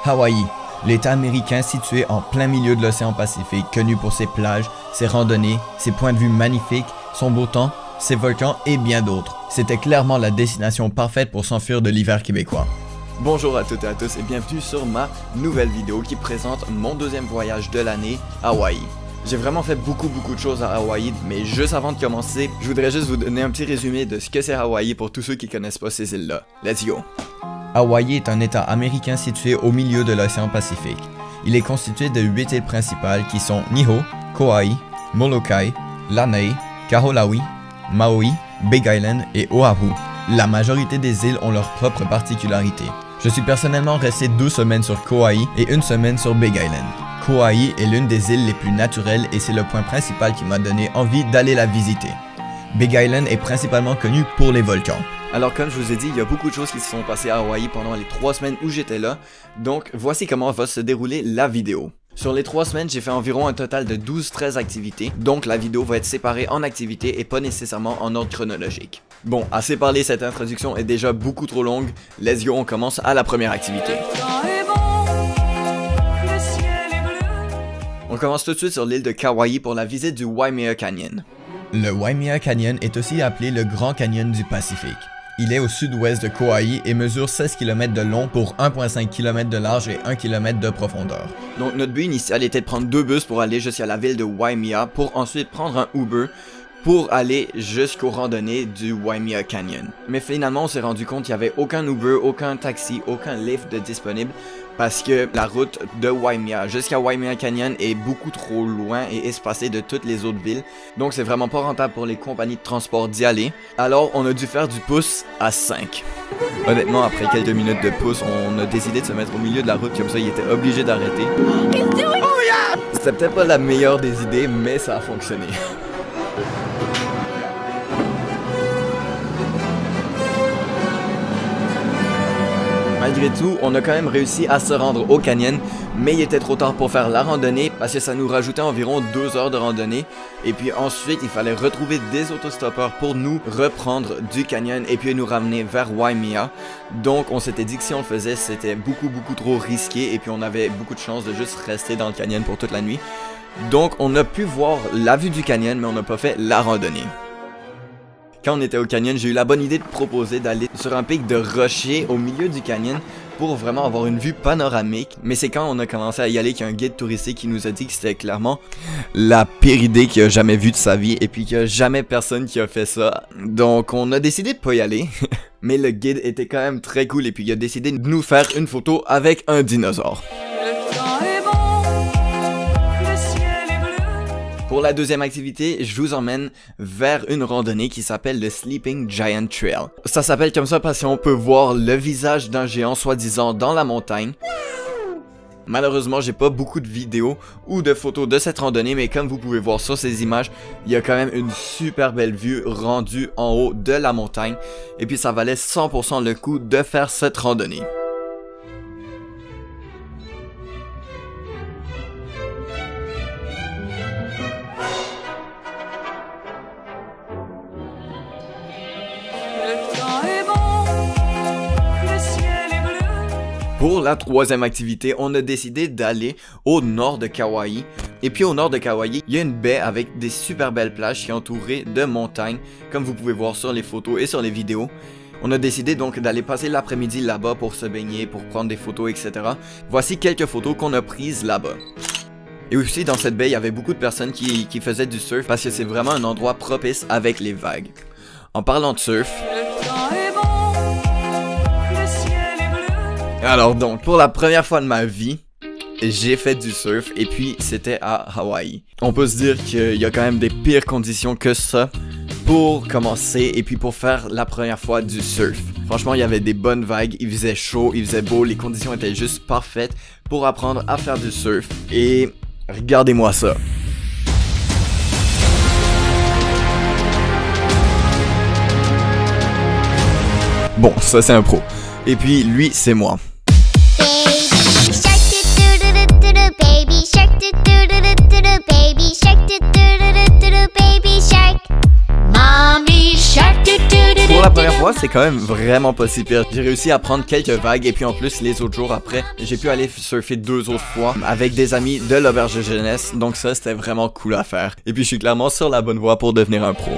Hawaï, l'État américain situé en plein milieu de l'océan Pacifique, connu pour ses plages, ses randonnées, ses points de vue magnifiques, son beau temps, ses volcans et bien d'autres. C'était clairement la destination parfaite pour s'enfuir de l'hiver québécois. Bonjour à toutes et à tous et bienvenue sur ma nouvelle vidéo qui présente mon deuxième voyage de l'année, Hawaï. J'ai vraiment fait beaucoup de choses à Hawaï, mais juste avant de commencer, je voudrais juste vous donner un petit résumé de ce que c'est Hawaï pour tous ceux qui connaissent pas ces îles-là. Let's go! Hawaï est un État américain situé au milieu de l'océan Pacifique. Il est constitué de 8 îles principales qui sont Niho, Kauai, Molokai, Lanai, Kaholawi, Maui, Big Island et Oahu. La majorité des îles ont leurs propres particularités. Je suis personnellement resté 2 semaines sur Kauai et 1 semaine sur Big Island. Kauai est l'une des îles les plus naturelles et c'est le point principal qui m'a donné envie d'aller la visiter. Big Island est principalement connu pour les volcans. Alors comme je vous ai dit, il y a beaucoup de choses qui se sont passées à Hawaï pendant les 3 semaines où j'étais là, donc voici comment va se dérouler la vidéo. Sur les 3 semaines, j'ai fait environ un total de 12-13 activités, donc la vidéo va être séparée en activités et pas nécessairement en ordre chronologique. Bon, assez parlé, cette introduction est déjà beaucoup trop longue, let's go, on commence à la première activité. On commence tout de suite sur l'île de Kauai pour la visite du Waimea Canyon. Le Waimea Canyon est aussi appelé le Grand Canyon du Pacifique. Il est au sud-ouest de Kauai et mesure 16 km de long pour 1,5 km de large et 1 km de profondeur. Donc notre but initial était de prendre 2 bus pour aller jusqu'à la ville de Waimea pour ensuite prendre un Uber pour aller jusqu'aux randonnées du Waimea Canyon. Mais finalement on s'est rendu compte qu'il n'y avait aucun Uber, aucun taxi, aucun Lyft de disponible parce que la route de Waimea jusqu'à Waimea Canyon est beaucoup trop loin et espacée de toutes les autres villes. Donc c'est vraiment pas rentable pour les compagnies de transport d'y aller. Alors on a dû faire du pouce à 5. Honnêtement après quelques minutes de pouce, on a décidé de se mettre au milieu de la route comme ça il était obligé d'arrêter. C'était peut-être pas la meilleure des idées mais ça a fonctionné. Malgré tout, on a quand même réussi à se rendre au canyon, mais il était trop tard pour faire la randonnée parce que ça nous rajoutait environ 2 heures de randonnée. Et puis ensuite, il fallait retrouver des autostoppeurs pour nous reprendre du canyon et puis nous ramener vers Waimea. Donc on s'était dit que si on le faisait, c'était beaucoup trop risqué et puis on avait beaucoup de chance de juste rester dans le canyon pour toute la nuit. Donc on a pu voir la vue du canyon, mais on n'a pas fait la randonnée. Quand on était au canyon, j'ai eu la bonne idée de proposer d'aller sur un pic de rocher au milieu du canyon pour vraiment avoir une vue panoramique. Mais c'est quand on a commencé à y aller qu'il y a un guide touristique qui nous a dit que c'était clairement la pire idée qu'il a jamais vue de sa vie et puis qu'il n'y a jamais personne qui a fait ça. Donc on a décidé de pas y aller. Mais le guide était quand même très cool et puis il a décidé de nous faire une photo avec un dinosaure. Pour la deuxième activité, je vous emmène vers une randonnée qui s'appelle le Sleeping Giant Trail. Ça s'appelle comme ça parce qu'on peut voir le visage d'un géant soi-disant dans la montagne. Malheureusement, j'ai pas beaucoup de vidéos ou de photos de cette randonnée, mais comme vous pouvez voir sur ces images, il y a quand même une super belle vue rendue en haut de la montagne. Et puis ça valait 100% le coup de faire cette randonnée. Pour la troisième activité, on a décidé d'aller au nord de Kauai. Et puis au nord de Kauai, il y a une baie avec des super belles plages qui est entourée de montagnes, comme vous pouvez voir sur les photos et sur les vidéos. On a décidé donc d'aller passer l'après-midi là-bas pour se baigner, pour prendre des photos, etc. Voici quelques photos qu'on a prises là-bas. Et aussi dans cette baie, il y avait beaucoup de personnes qui faisaient du surf parce que c'est vraiment un endroit propice avec les vagues. En parlant de surf... Alors donc, pour la première fois de ma vie, j'ai fait du surf et puis c'était à Hawaï. On peut se dire qu'il y a quand même des pires conditions que ça pour commencer et puis pour faire la première fois du surf. Franchement, il y avait des bonnes vagues, il faisait chaud, il faisait beau, les conditions étaient juste parfaites pour apprendre à faire du surf. Et regardez-moi ça. Bon, ça c'est un pro. Et puis lui, c'est moi. la première fois, c'est quand même vraiment pas si pire. J'ai réussi à prendre quelques vagues et puis en plus les autres jours après, j'ai pu aller surfer 2 autres fois avec des amis de l'auberge de jeunesse. Donc ça, c'était vraiment cool à faire. Et puis je suis clairement sur la bonne voie pour devenir un pro.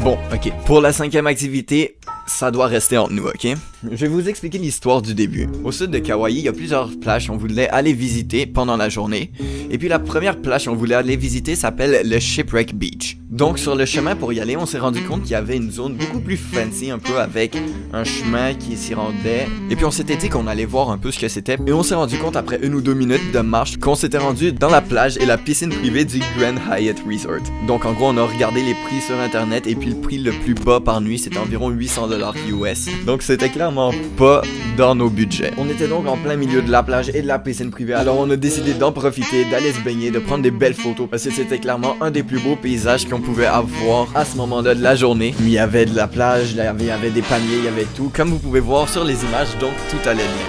Bon, ok. Pour la 5e activité, ça doit rester entre nous, ok? Je vais vous expliquer l'histoire du début. Au sud de Kauai, il y a plusieurs plages qu'on voulait aller visiter pendant la journée. Et puis la première plage qu'on voulait aller visiter s'appelle le Shipwreck Beach. Donc sur le chemin pour y aller, on s'est rendu compte qu'il y avait une zone beaucoup plus fancy, un peu avec un chemin qui s'y rendait. Et puis on s'était dit qu'on allait voir un peu ce que c'était. Et on s'est rendu compte après 1 ou 2 minutes de marche qu'on s'était rendu dans la plage et la piscine privée du Grand Hyatt Resort. Donc en gros, on a regardé les prix sur internet et puis le prix le plus bas par nuit, c'était environ 800 $ US. Donc c'était clairement pas dans nos budgets. On était donc en plein milieu de la plage et de la piscine privée. Alors on a décidé d'en profiter, d'aller se baigner, de prendre des belles photos parce que c'était clairement un des plus beaux paysages qu'on pouvait avoir à ce moment-là de la journée. Il y avait de la plage, il y avait des palmiers, il y avait tout. Comme vous pouvez voir sur les images, donc tout allait bien.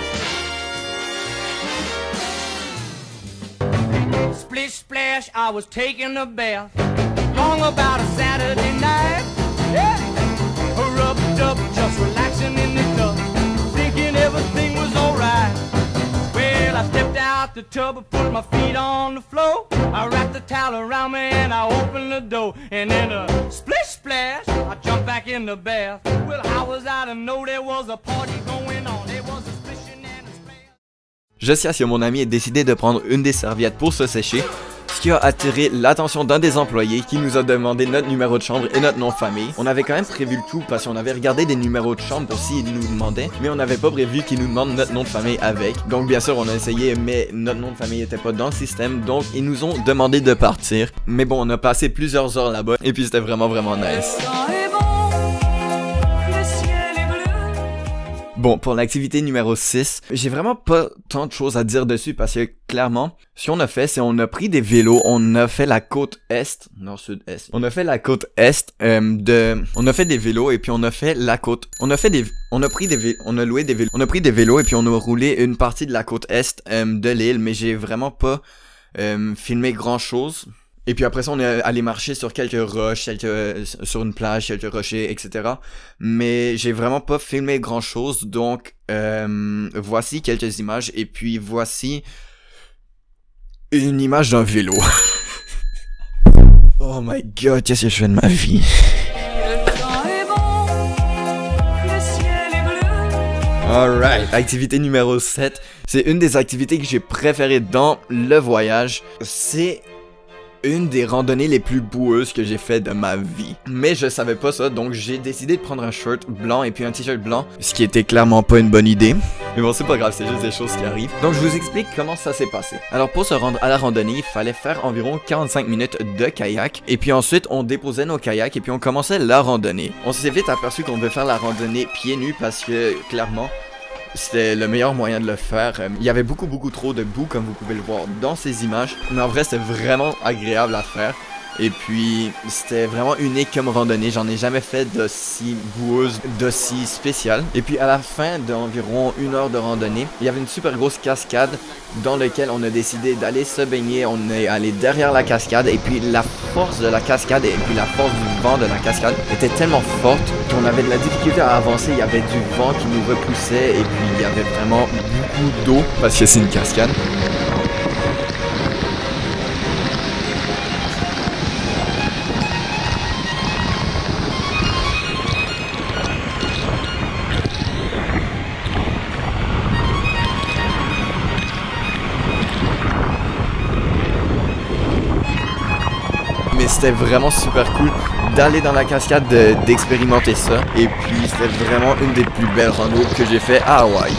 Splish splash, I was taking a bath. Long about a Saturday night. Yeah. Rubbed up, just relaxing in the tub, thinking everything was alright. Well, I stepped out the tub and put my feet on the floor. I wrapped the towel around me and I opened the door. And then a splish splash, I jumped back in the bath. Well, how was I to know there was a party going on? There was a splishing and a splash. Juste à ce que mon ami ait décidé de prendre une des serviettes pour se sécher, ce qui a attiré l'attention d'un des employés qui nous a demandé notre numéro de chambre et notre nom de famille. On avait quand même prévu le tout parce qu'on avait regardé des numéros de chambre pour s'ils nous demandaient, mais on n'avait pas prévu qu'ils nous demandent notre nom de famille avec. Donc bien sûr on a essayé, mais notre nom de famille n'était pas dans le système, donc ils nous ont demandé de partir. Mais bon, on a passé plusieurs heures là-bas et puis c'était vraiment nice. Bon, pour l'activité numéro 6, j'ai vraiment pas tant de choses à dire dessus parce que clairement, ce qu'on a fait, c'est on a pris des vélos, on a fait la côte est, nord-sud-est. On a fait la côte est on a fait des vélos et puis on a fait la côte. On a pris des vélos, on a loué des vélos. On a pris des vélos et puis on a roulé une partie de la côte est de l'île, mais j'ai vraiment pas filmé grand-chose. Et puis après ça, on est allé marcher sur quelques roches, sur une plage, quelques rochers, etc. Mais j'ai vraiment pas filmé grand chose, donc voici quelques images. Et puis voici une image d'un vélo. Oh my god, qu'est-ce que je fais de ma vie? Alright, activité numéro 7. C'est une des activités que j'ai préférées dans le voyage. C'est une des randonnées les plus boueuses que j'ai fait de ma vie. Mais je savais pas ça, donc j'ai décidé de prendre un shirt blanc et puis un t-shirt blanc, ce qui était clairement pas une bonne idée. Mais bon, c'est pas grave, c'est juste des choses qui arrivent. Donc je vous explique comment ça s'est passé. Alors pour se rendre à la randonnée, il fallait faire environ 45 minutes de kayak. Et puis ensuite, on déposait nos kayaks et puis on commençait la randonnée. On s'est vite aperçu qu'on devait faire la randonnée pieds nus parce que clairement, c'était le meilleur moyen de le faire. Il y avait beaucoup trop de boue comme vous pouvez le voir dans ces images. Mais en vrai, c'était vraiment agréable à faire. Et puis, c'était vraiment unique comme randonnée. J'en ai jamais fait d'aussi boueuse, d'aussi spéciale. Et puis, à la fin d'environ 1 heure de randonnée, il y avait une super grosse cascade dans laquelle on a décidé d'aller se baigner. On est allé derrière la cascade. Et puis, la force de la cascade et puis la force du vent de la cascade était tellement forte qu'on avait de la difficulté à avancer. Il y avait du vent qui nous repoussait. Et puis, il y avait vraiment beaucoup d'eau parce que c'est une cascade. Mais c'était vraiment super cool d'aller dans la cascade, d'expérimenter ça. Et puis c'était vraiment une des plus belles randos que j'ai fait à Hawaï.